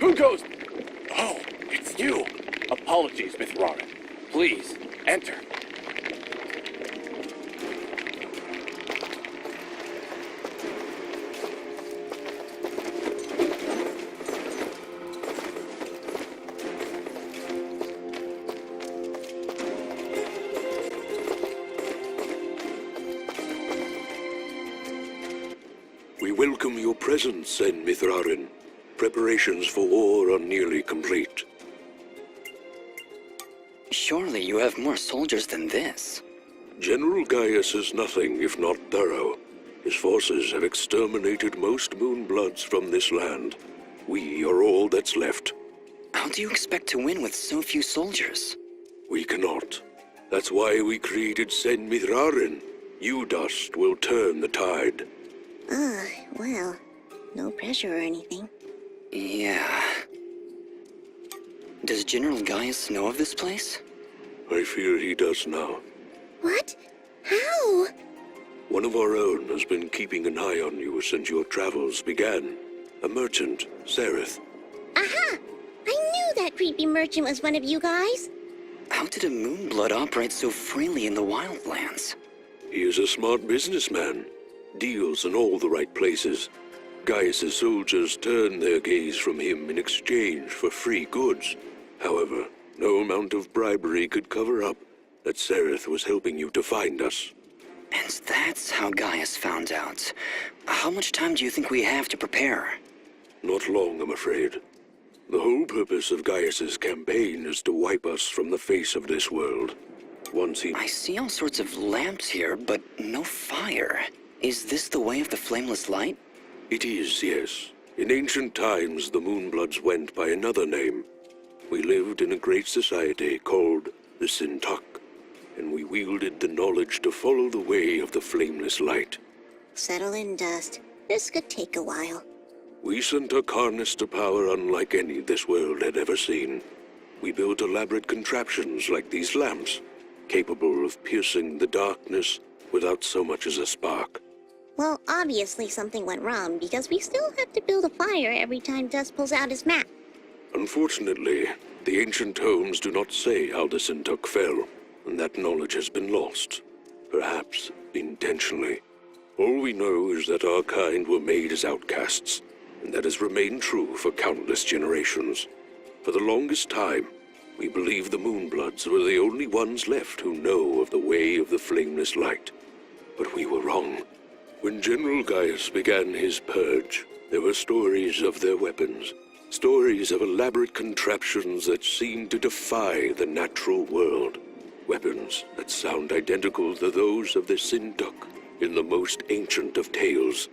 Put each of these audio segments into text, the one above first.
Who goes? Oh, it's you. Apologies, Miss Rara. Please, enter. We welcome your presence, En Mithrarin. Preparations for war are nearly complete. Surely you have more soldiers than this. General Gaius is nothing if not thorough. His forces have exterminated most Moonbloods from this land. We are all that's left. How do you expect to win with so few soldiers? We cannot. That's why we created Sen Mithrarin. You, Dust, will turn the tide. Well, no pressure or anything. Yeah. Does General Gaius know of this place? I fear he does now. What? How? One of our own has been keeping an eye on you since your travels began. A merchant, Sereth. Aha! I knew that creepy merchant was one of you guys. How did a Moonblood operate so freely in the wildlands? He is a smart businessman. Deals in all the right places. Gaius' soldiers turn their gaze from him in exchange for free goods. However, no amount of bribery could cover up that Sereth was helping you to find us. And that's how Gaius found out. How much time do you think we have to prepare? Not long, I'm afraid. The whole purpose of Gaius' campaign is to wipe us from the face of this world. Once he... I see all sorts of lamps here, but no fire. Is this the way of the flameless light? It is, yes. In ancient times, the Moonbloods went by another name. We lived in a great society called the Sintuck, and we wielded the knowledge to follow the way of the flameless light. Settle in, Dust. This could take a while. We Sintuck harnessed a power unlike any this world had ever seen. We built elaborate contraptions like these lamps, capable of piercing the darkness without so much as a spark. Well, obviously something went wrong, because we still have to build a fire every time Dust pulls out his map. Unfortunately, the ancient tomes do not say how the Sintuck fell, and that knowledge has been lost. Perhaps intentionally. All we know is that our kind were made as outcasts, and that has remained true for countless generations. For the longest time, we believed the Moonbloods were the only ones left who know of the way of the flameless light. But we were wrong. When General Gaius began his purge, there were stories of their weapons, stories of elaborate contraptions that seemed to defy the natural world, weapons that sound identical to those of the Sintuck in the most ancient of tales.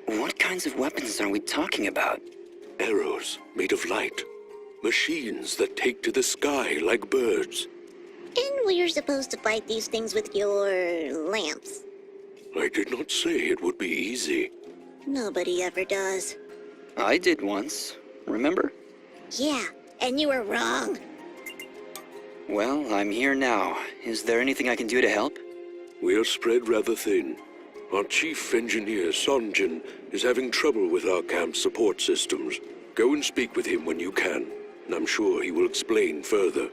What kinds of weapons are we talking about? Arrows made of light, machines that take to the sky like birds. And we're supposed to fight these things with your lamps. I did not say it would be easy. Nobody ever does. I did once, remember? Yeah, and you were wrong. Well, I'm here now. Is there anything I can do to help? We are spread rather thin. Our chief engineer, Sonjin, is having trouble with our camp's support systems. Go and speak with him when you can, and I'm sure he will explain further.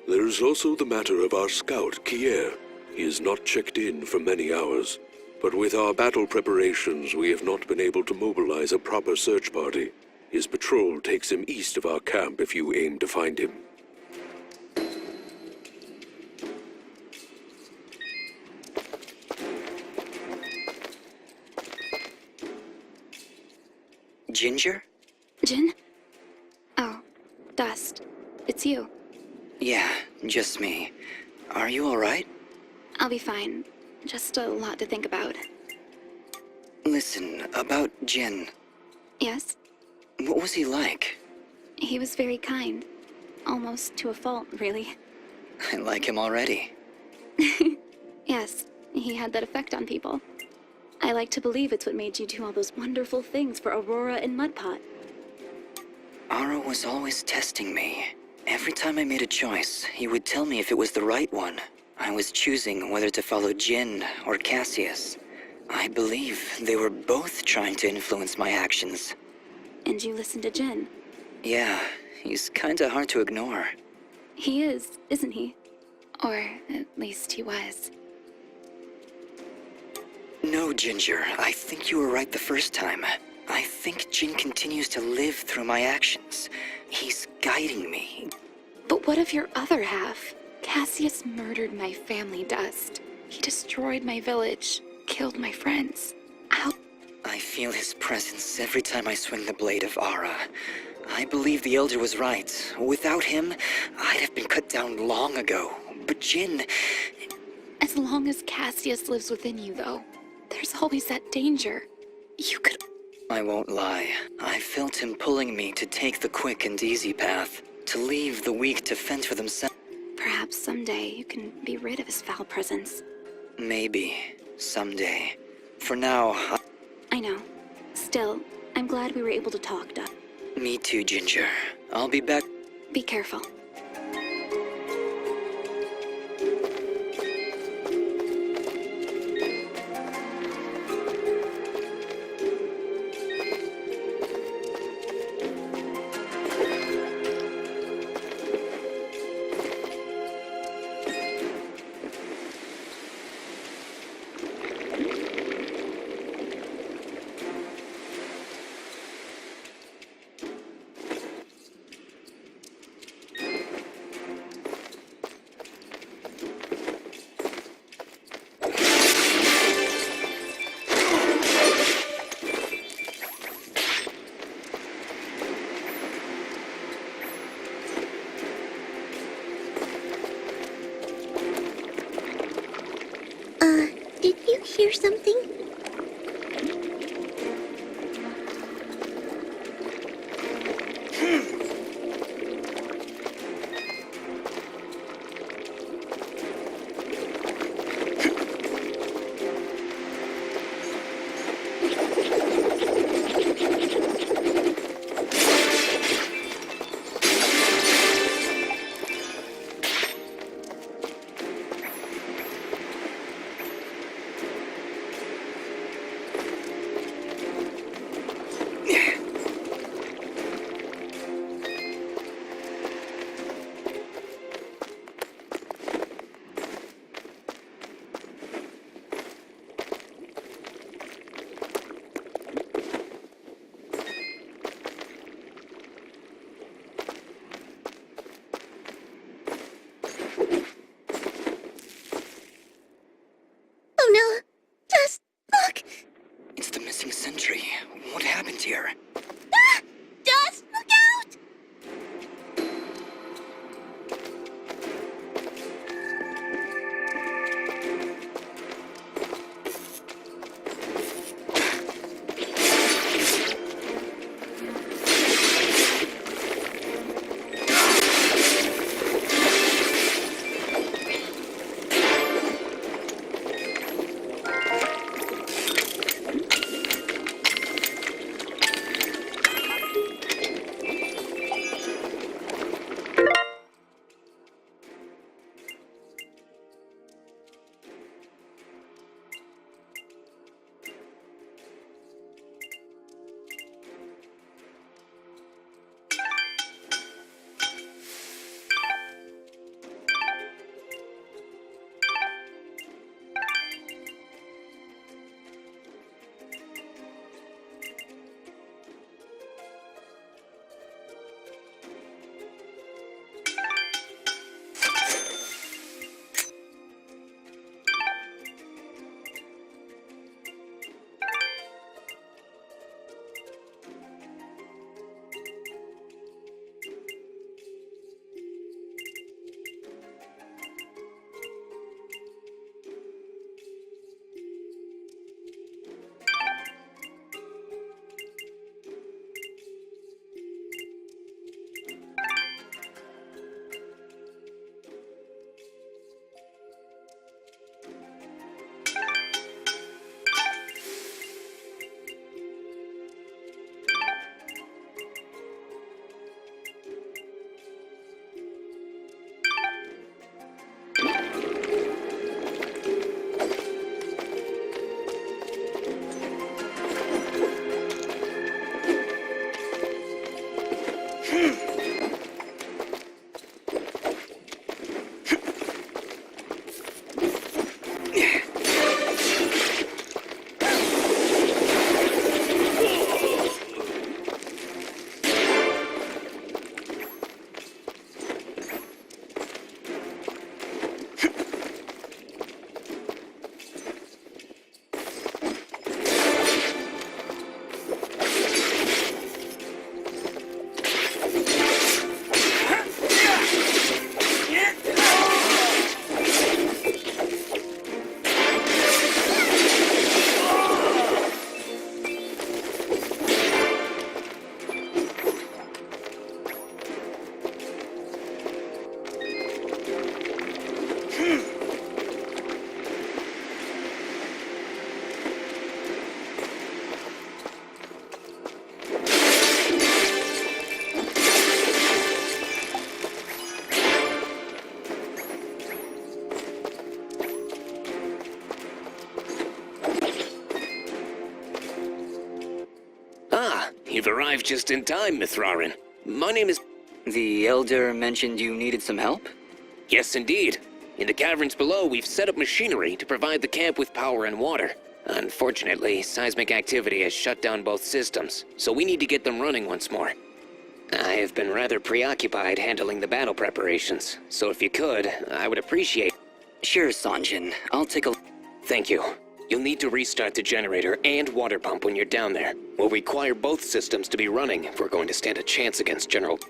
There is also the matter of our scout, Kier. He has not checked in for many hours. But with our battle preparations, we have not been able to mobilize a proper search party. His patrol takes him east of our camp if you aim to find him. Ginger? Jin? Oh, Dust. It's you. Yeah, just me. Are you all right? I'll be fine. Just a lot to think about. Listen, about Jin. Yes? What was he like? He was very kind. Almost to a fault, really. I like him already. Yes, he had that effect on people. I like to believe it's what made you do all those wonderful things for Aurora and Mudpot. Aro was always testing me. Every time I made a choice, he would tell me if it was the right one. I was choosing whether to follow Jin or Cassius. I believe they were both trying to influence my actions. And you listened to Jin? Yeah, he's kinda hard to ignore. He is, isn't he? Or at least he was. No, Ginger, I think you were right the first time. I think Jin continues to live through my actions. He's guiding me. But what of your other half? Cassius murdered my family, Dust. He destroyed my village, killed my friends. How? I feel his presence every time I swing the blade of Ara. I believe the Elder was right. Without him, I'd have been cut down long ago. But Jin... As long as Cassius lives within you, though, there's always that danger. You could... I won't lie. I felt him pulling me to take the quick and easy path, to leave the weak to fend for themselves. Perhaps someday you can be rid of his foul presence. Maybe. Someday. For now, I know. Still, I'm glad we were able to talk, Duck. Me too, Ginger. I'll be back. Be careful. Did you hear something? Oh no! Just look! It's the missing sentry. What happened here? Ah! Just look out! you've arrived just in time, Mithrarin. My name is... The Elder mentioned you needed some help? Yes, indeed. In the caverns below, we've set up machinery to provide the camp with power and water. Unfortunately, seismic activity has shut down both systems, so we need to get them running once more. I have been rather preoccupied handling the battle preparations, so if you could, I would appreciate... Sure, Sanjin. I'll take a... Thank you. You'll need to restart the generator and water pump when you're down there. We'll require both systems to be running if we're going to stand a chance against General...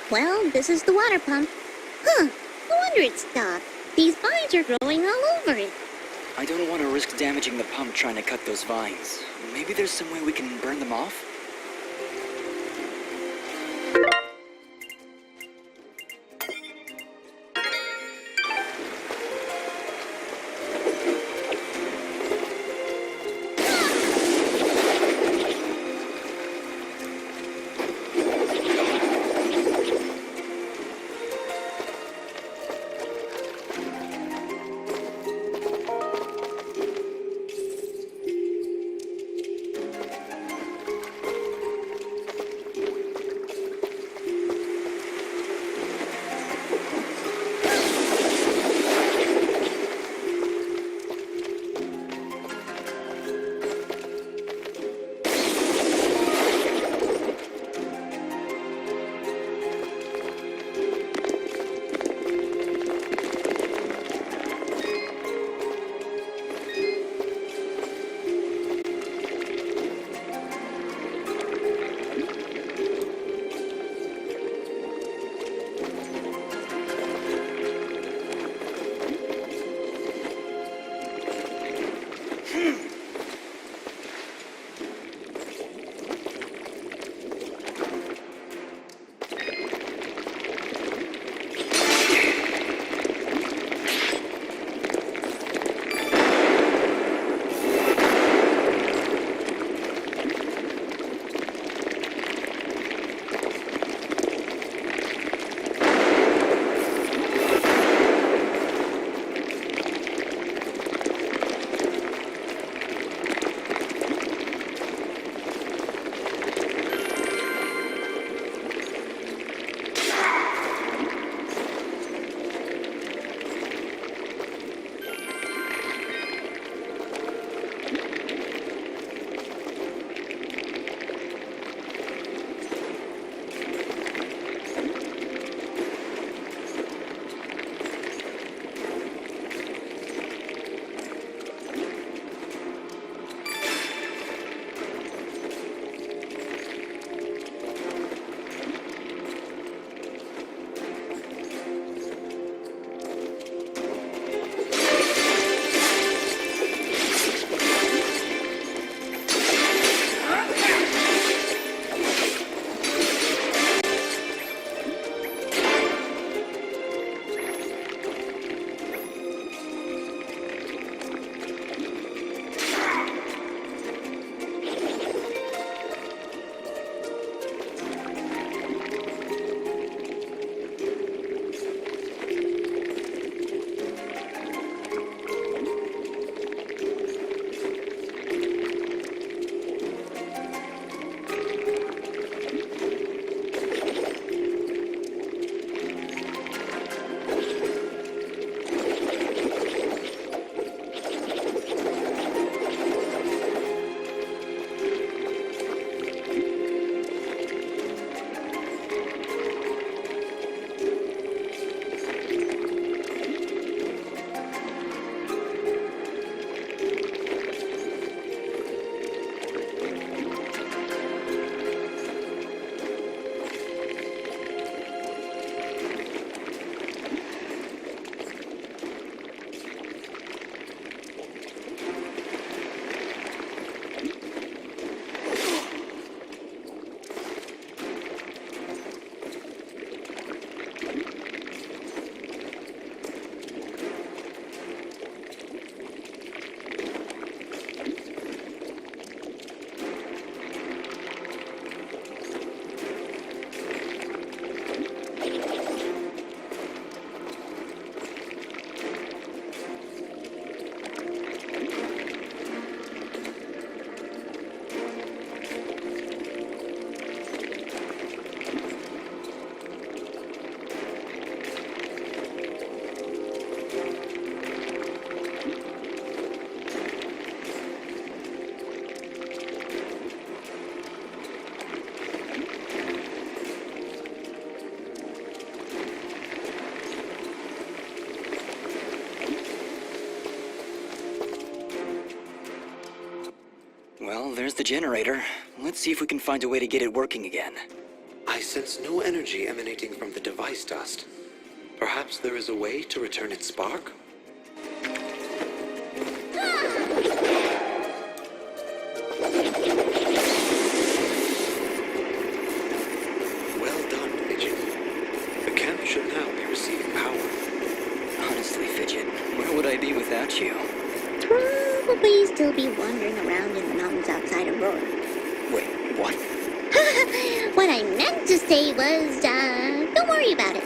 Well, this is the water pump. Huh, no wonder it stopped. These vines are growing all over it. I don't want to risk damaging the pump trying to cut those vines. Maybe there's some way we can burn them off? the generator. Let's see if we can find a way to get it working again. I sense no energy emanating from the device dust. Perhaps there is a way to return its spark? Well done, Fidget. The camp should now be receiving power. Honestly, Fidget, where would I be without you? Probably still be wandering around in the mountains outside Aurora. Wait, what? What I meant to say was, don't worry about